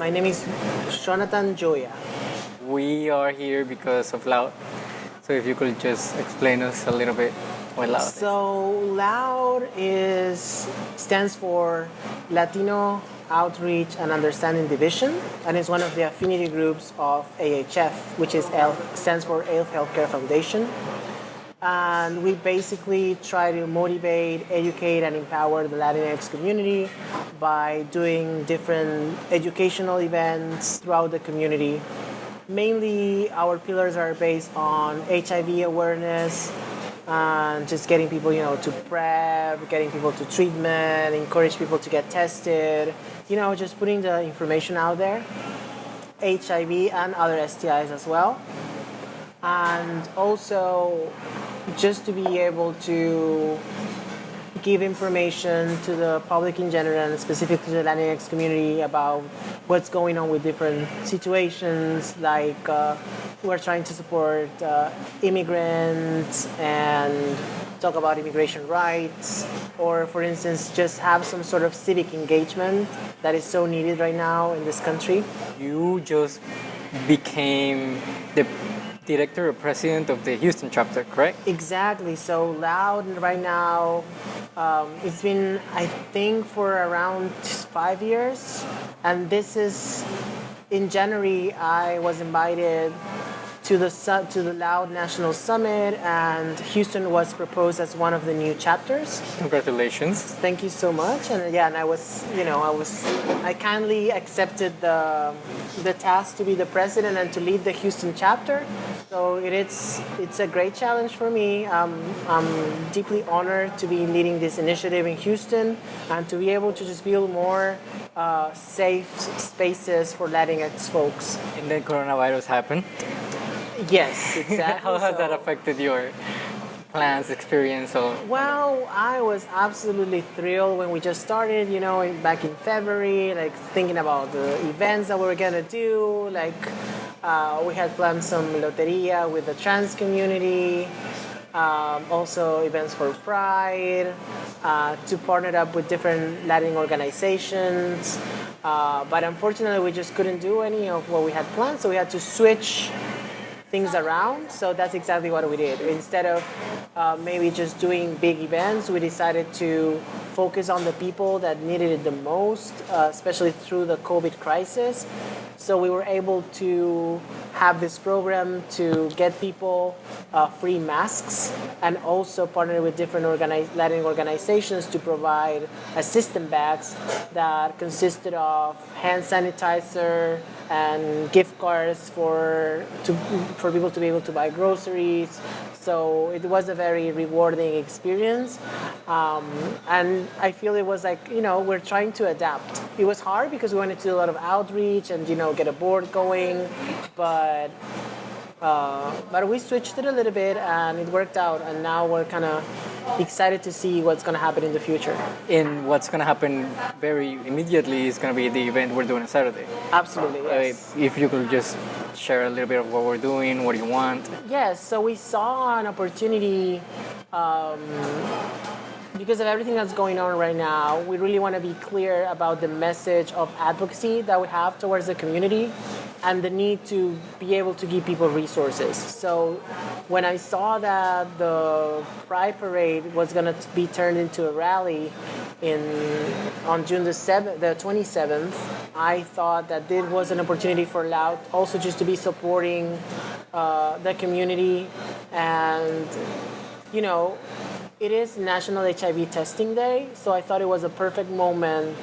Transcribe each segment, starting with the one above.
My name is Jonatan Joya. We are here because of Loud. So if you could just explain us a little bit what Loud is. So LOUD stands for Latino Outreach and Understanding Division, and it's one of the affinity groups of AHF, which stands for ALF Healthcare Foundation. And we basically try to motivate, educate, and empower the Latinx community by doing different educational events throughout the community. Mainly, our pillars are based on HIV awareness and just getting people, to PrEP, getting people to treatment, encourage people to get tested, just putting the information out there, HIV and other STIs as well. And also just to be able to give information to the public in general and specifically to the Latinx community about what's going on with different situations, like we're trying to support immigrants and talk about immigration rights, or for instance just have some sort of civic engagement that is so needed right now in this country. You just became the director or president of the Houston chapter, correct? Exactly. So Loud right now, it's been, I think, for around 5 years. And this is, in January, I was invited to the Loud National Summit, and Houston was proposed as one of the new chapters. Congratulations. Thank you so much. And yeah, and I kindly accepted the task to be the president and to lead the Houston chapter. So it's a great challenge for me. I'm deeply honored to be leading this initiative in Houston and to be able to just build more safe spaces for Latinx folks. And then coronavirus happened. Yes, exactly. How has that affected your plans, experience? Well, I was absolutely thrilled when we just started, back in February, like thinking about the events that we were going to do. Like we had planned some loteria with the trans community, also events for Pride, to partner up with different Latin organizations. But unfortunately, we just couldn't do any of what we had planned, so we had to switch things around. So that's exactly what we did. Instead of maybe just doing big events, we decided to focus on the people that needed it the most, especially through the COVID crisis. So we were able to have this program to get people free masks, and also partner with different Latin organizations to provide assistant bags that consisted of hand sanitizer and gift cards for people to be able to buy groceries. So it was a very rewarding experience. And I feel it was like, we're trying to adapt. It was hard because we wanted to do a lot of outreach and, get a board going. But we switched it a little bit and it worked out. And now we're kind of excited to see what's going to happen in the future. And what's going to happen very immediately is going to be the event we're doing on Saturday. Absolutely, yes. If you could just share a little bit of what we're doing, what do you want? Yes, so we saw an opportunity because of everything that's going on right now. We really want to be clear about the message of advocacy that we have towards the community and the need to be able to give people resources. So when I saw that the Pride Parade was going to be turned into a rally on June the 27th, I thought that this was an opportunity for Loud also just to be supporting the community. And, it is National HIV Testing Day, so I thought it was a perfect moment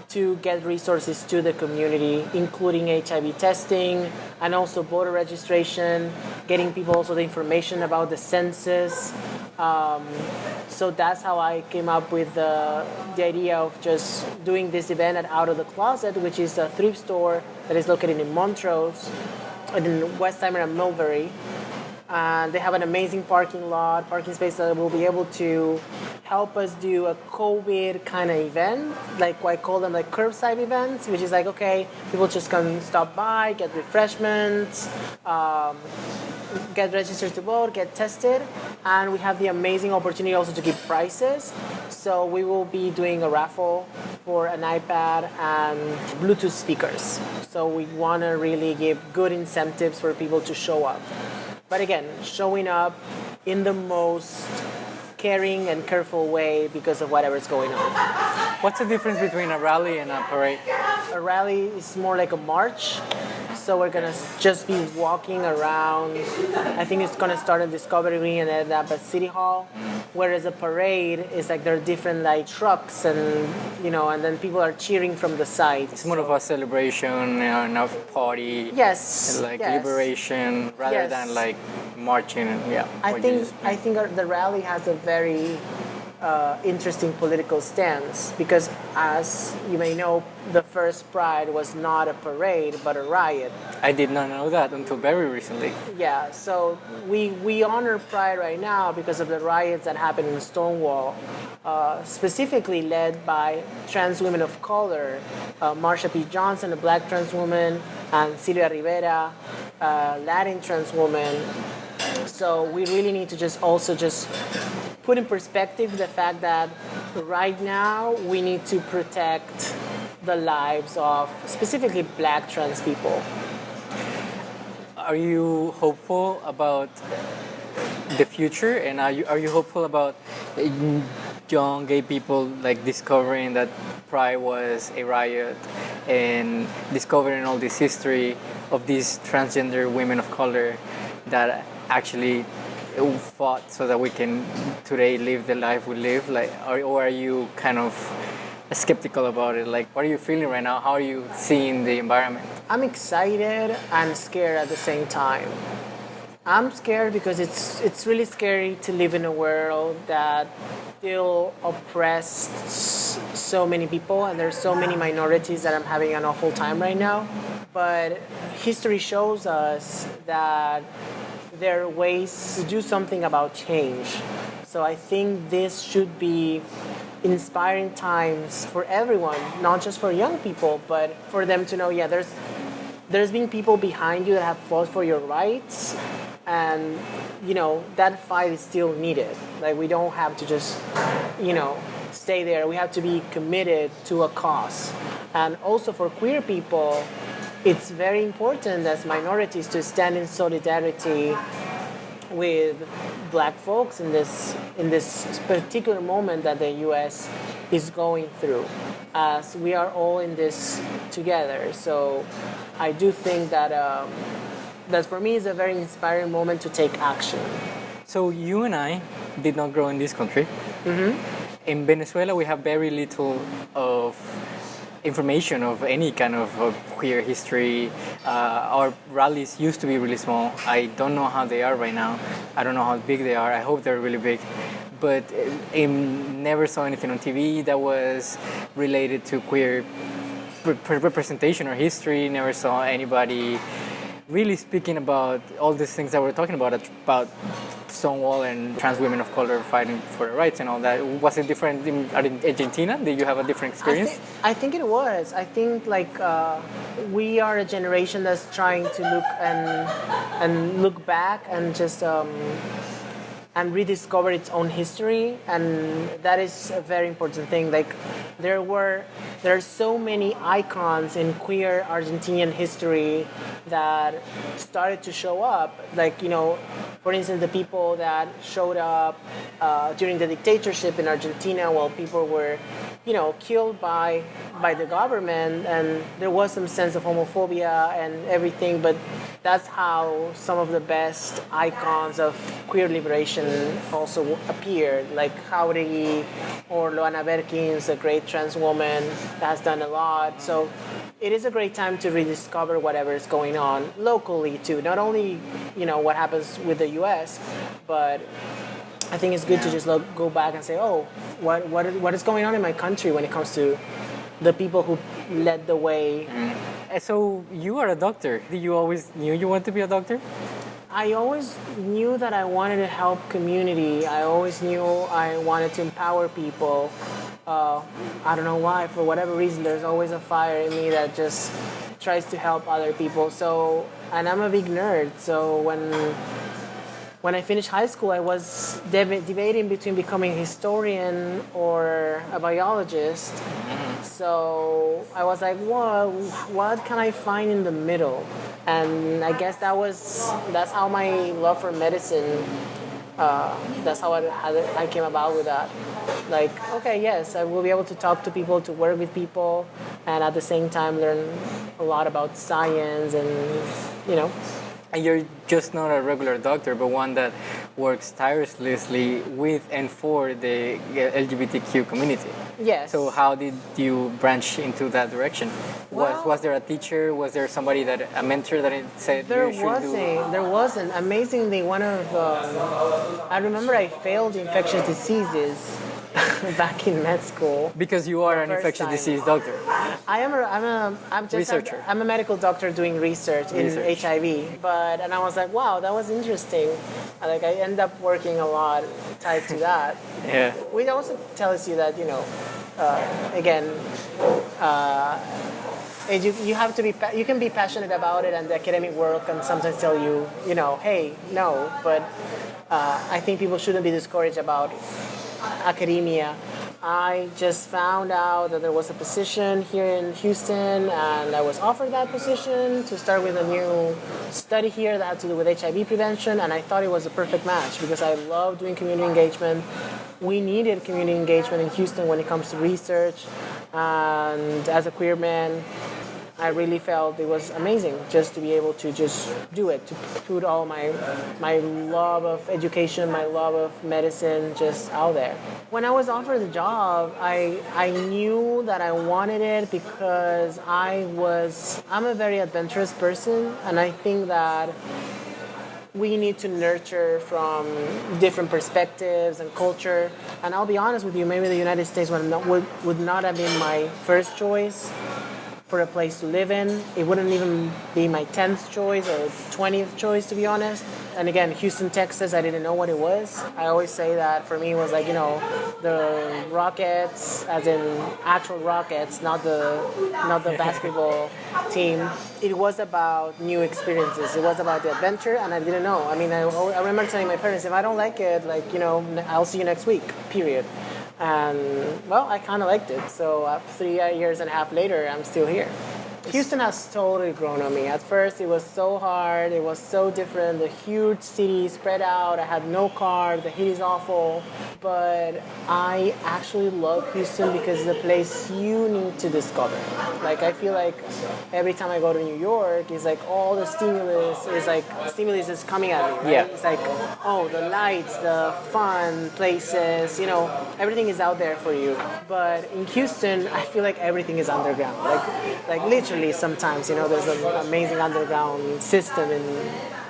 to get resources to the community, including HIV testing and also voter registration, getting people also the information about the census. So that's how I came up with the idea of just doing this event at Out of the Closet, which is a thrift store that is located in Montrose, in Westheimer and Millbury. And they have an amazing parking space that will be able to help us do a COVID kind of event, like I call them like curbside events, which is like, okay, people just come stop by, get refreshments, get registered to vote, get tested, and we have the amazing opportunity also to give prizes. So we will be doing a raffle for an iPad and Bluetooth speakers. So we want to really give good incentives for people to show up. But again, showing up in the most caring and careful way because of whatever's going on. What's the difference between a rally and a parade? A rally is more like a march. So we're gonna just be walking around. I think it's gonna start in Discovery Green and end up at City Hall. Whereas a parade is like there are different like trucks and and then people are cheering from the side. It's more of a celebration and a party. Yes. And like yes. liberation rather Yes. than like marching. And, yeah. I think the rally has a very interesting political stance because, as you may know, the first Pride was not a parade but a riot. I did not know that until very recently. Yeah, so we honor Pride right now because of the riots that happened in Stonewall, specifically led by trans women of color, Marsha P. Johnson, a black trans woman, and Silvia Rivera, a Latin trans woman. So we really need to just put in perspective the fact that right now we need to protect the lives of specifically black trans people. Are you hopeful about the future, and are you hopeful about young gay people like discovering that Pride was a riot and discovering all this history of these transgender women of color that actually fought so that we can today live the life we live? Like, or are you kind of skeptical about it? Like, what are you feeling right now? How are you seeing the environment? I'm excited and scared at the same time. I'm scared because it's really scary to live in a world that still oppresses so many people, and there's so many minorities that I'm having an awful time right now. But history shows us that there are ways to do something about change. So I think this should be inspiring times for everyone, not just for young people, but for them to know, yeah, there's been people behind you that have fought for your rights, and that fight is still needed. Like, we don't have to just stay there. We have to be committed to a cause. And also for queer people, it's very important as minorities to stand in solidarity with black folks in this particular moment that the U.S. is going through, as we are all in this together. So I do think that that for me is a very inspiring moment to take action. So you and I did not grow in this country. Mm-hmm. In Venezuela, we have very little of information of any kind of queer history. Our rallies used to be really small. I don't know how they are right now. I don't know how big they are. I hope they're really big. But I never saw anything on TV that was related to queer representation or history. Never saw anybody really speaking about all these things that we're talking about Stonewall and trans women of color fighting for their rights and all that. Was it different in Argentina? Did you have a different experience? I think it was. I think we are a generation that's trying to look and look back and just and rediscover its own history, and that is a very important thing. Like, there are so many icons in queer Argentinian history that started to show up. Like, for instance, the people that showed up during the dictatorship in Argentina while people were, killed by the government, and there was some sense of homophobia and everything, but that's how some of the best icons of queer liberation also appeared, like Jauregui or Loana Berkins, a great trans woman that has done a lot. So it is a great time to rediscover whatever is going on locally too. Not only, what happens with the U.S., but I think it's good to just go back and say, oh, what is going on in my country when it comes to the people who led the way. So you are a doctor. Did you always knew you wanted to be a doctor? I always knew that I wanted to help community. I always knew I wanted to empower people. I don't know why, for whatever reason, there's always a fire in me that just tries to help other people. So, and I'm a big nerd. So when I finished high school, I was debating between becoming a historian or a biologist. So I was like, well, what can I find in the middle? And I guess that's how my love for medicine, that's how I came about with that. Like, okay, yes, I will be able to talk to people, to work with people, and at the same time learn a lot about science and, you know. And you're just not a regular doctor, but one that works tirelessly with and for the LGBTQ community. Yes. So how did you branch into that direction? Well, Was there a teacher? Was there somebody a mentor that said you should do? There wasn't. Amazingly, I remember I failed infectious diseases back in med school. Because you are an infectious disease doctor. Researcher. I'm a medical doctor doing research in HIV. And I was like, wow, that was interesting. Like I end up working a lot tied to that. Yeah. Which also tells you that, again, you have to be, you can be passionate about it, and the academic world can sometimes tell you, hey, no. But I think people shouldn't be discouraged about academia. I just found out that there was a position here in Houston, and I was offered that position to start with a new study here that had to do with HIV prevention, and I thought it was a perfect match because I love doing community engagement. We needed community engagement in Houston when it comes to research, and as a queer man, I really felt it was amazing just to be able to just do it, to put all my love of education, my love of medicine just out there. When I was offered the job, I knew that I wanted it because I'm a very adventurous person, and I think that we need to nurture from different perspectives and culture. And I'll be honest with you, maybe the United States would not have been my first choice for a place to live in. It wouldn't even be my 10th choice or 20th choice, to be honest. And again, Houston, Texas, I didn't know what it was. I always say that for me it was like, the Rockets, as in actual Rockets, not the basketball team. It was about new experiences. It was about the adventure, and I didn't know. I mean, I remember telling my parents, if I don't like it, I'll see you next week, period. And, well, I kind of liked it. So 3 years and a half later, I'm still here. Houston has totally grown on me. At first, it was so hard. It was so different. The huge city spread out. I had no car. The heat is awful. But I actually love Houston because it's a place you need to discover. Like, I feel like every time I go to New York, it's like all the stimulus is coming at me, right? Yeah. It's like, oh, the lights, the fun places, everything is out there for you. But in Houston, I feel like everything is underground. Like literally sometimes, there's an amazing underground system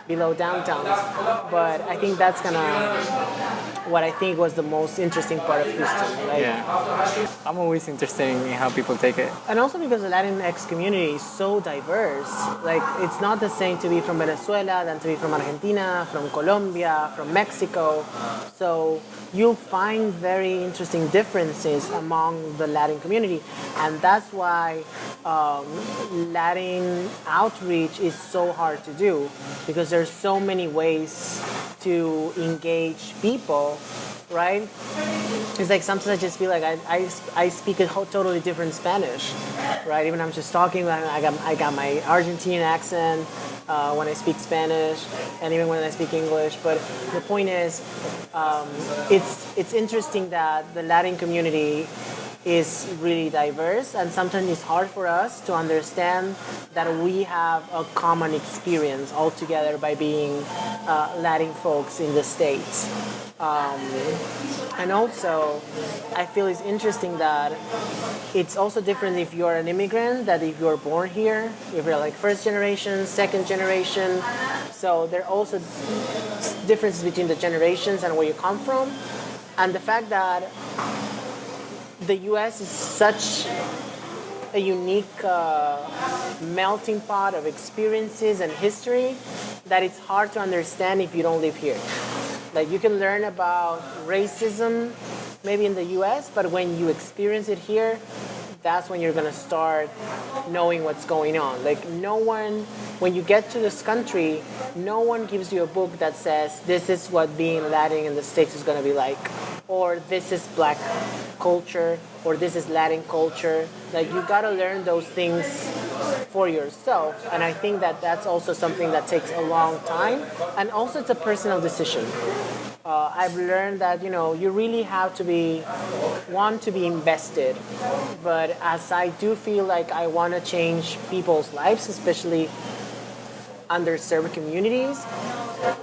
below downtown. But I think that's what I think was the most interesting part of Houston. Yeah. I'm always interested in how people take it. And also because the Latinx community is so diverse. Like, it's not the same to be from Venezuela than to be from Argentina, from Colombia, from Mexico. So you'll find very interesting differences among the Latin community. And that's why Latin outreach is so hard to do, because there's so many ways to engage people, right? It's like sometimes I just feel like I speak a totally different Spanish, right? Even I'm just talking, I got my Argentine accent when I speak Spanish, and even when I speak English. But the point is, it's interesting that the Latin community is really diverse, and sometimes it's hard for us to understand that we have a common experience all together by being Latin folks in the States. And also, I feel it's interesting that it's also different if you're an immigrant than if you're born here, if you're like first generation, second generation. So there are also differences between the generations and where you come from. And the fact that the U.S. is such a unique melting pot of experiences and history that it's hard to understand if you don't live here. Like, you can learn about racism maybe in the U.S., but when you experience it here, that's when you're gonna start knowing what's going on. Like no one, when you get to this country, no one gives you a book that says this is what being Latin in the States is gonna be like, or this is Black culture, or this is Latin culture. Like you gotta learn those things for yourself, and I think that that's also something that takes a long time, and also it's a personal decision. I've learned that you really have to want to be invested, but as I do feel like I want to change people's lives, especially underserved communities,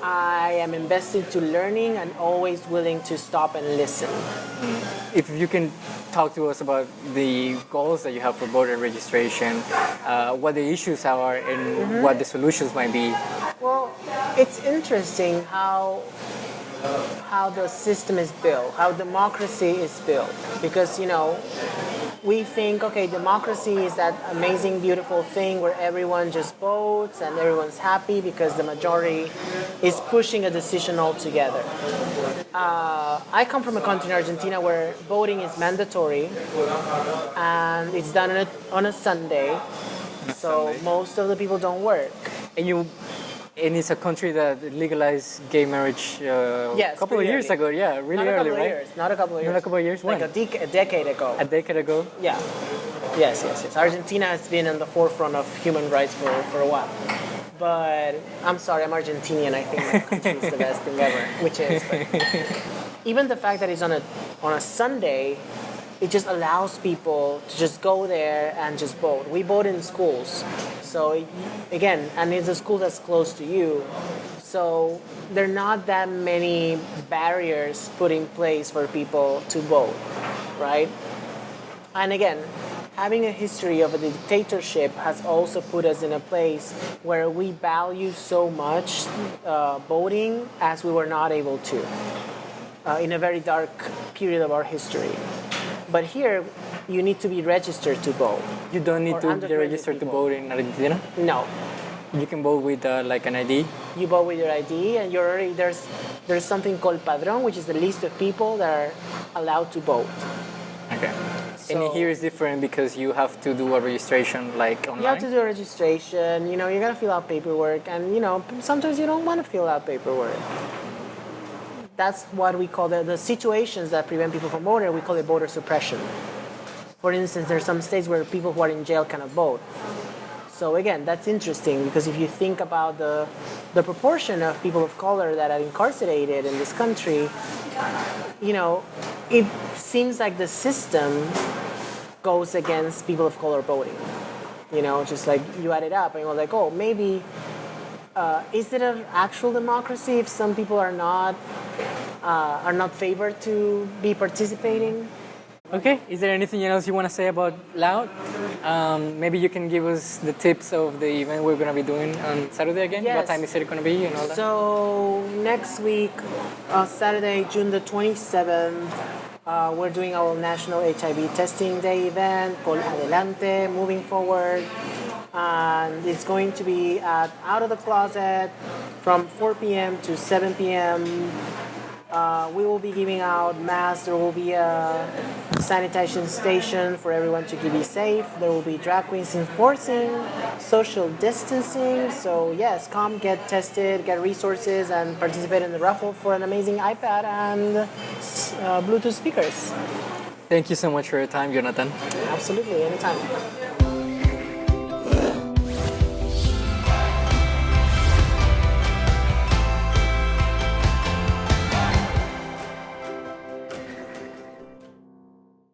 I am invested to learning and always willing to stop and listen. If you can talk to us about the goals that you have for voter registration, what the issues are, and what the solutions might be. Well, it's interesting how the system is built, how democracy is built, because we think, okay, democracy is that amazing, beautiful thing where everyone just votes and everyone's happy because the majority is pushing a decision altogether. I come from a country in Argentina where voting is mandatory and it's done on a Sunday, so most of the people don't work. And it's a country that legalized gay marriage yes, a couple of years early. ago. Yeah, really early, right? Not a couple of years. Not a couple of years. Like when? a decade ago. A decade ago. Yeah. Yes. Argentina has been in the forefront of human rights for a while. But I'm sorry, I'm Argentinian. I think my country is the best thing ever, which is. But even the fact that it's on a Sunday, it just allows people to just go there and just vote. We vote in schools. So again, and it's a school that's close to you. So there are not that many barriers put in place for people to vote, right? And again, having a history of a dictatorship has also put us in a place where we value so much voting as we were not able to in a very dark period of our history. But here, you need to be registered to vote. You don't need to be registered to vote in Argentina? No. You can vote with like an ID? You vote with your ID, and you're already there's something called padrón, which is the list of people that are allowed to vote. Okay. So, and here is different because you have to do a registration like online? You have to do a registration, you gotta fill out paperwork, and sometimes you don't want to fill out paperwork. That's what we call the situations that prevent people from voting. We call it voter suppression. For instance, there are some states where people who are in jail cannot vote. So again, that's interesting because if you think about the proportion of people of color that are incarcerated in this country, it seems like the system goes against people of color voting. Just like you add it up and you're like, oh, maybe is it an actual democracy if some people are not favored to be participating? Okay, is there anything else you want to say about Loud? Maybe you can give us the tips of the event we're going to be doing on Saturday again? Yes. What time is it going to be and all that? So next week, Saturday, June the 27th, we're doing our National HIV Testing Day event called Adelante, Moving Forward. And it's going to be at Out of the Closet from 4 p.m. to 7 p.m. We will be giving out masks. There will be a sanitation station for everyone to be safe. There will be drag queens enforcing social distancing. So yes, come get tested, get resources, and participate in the raffle for an amazing iPad and Bluetooth speakers. Thank you so much for your time, Jonatan. Absolutely, anytime.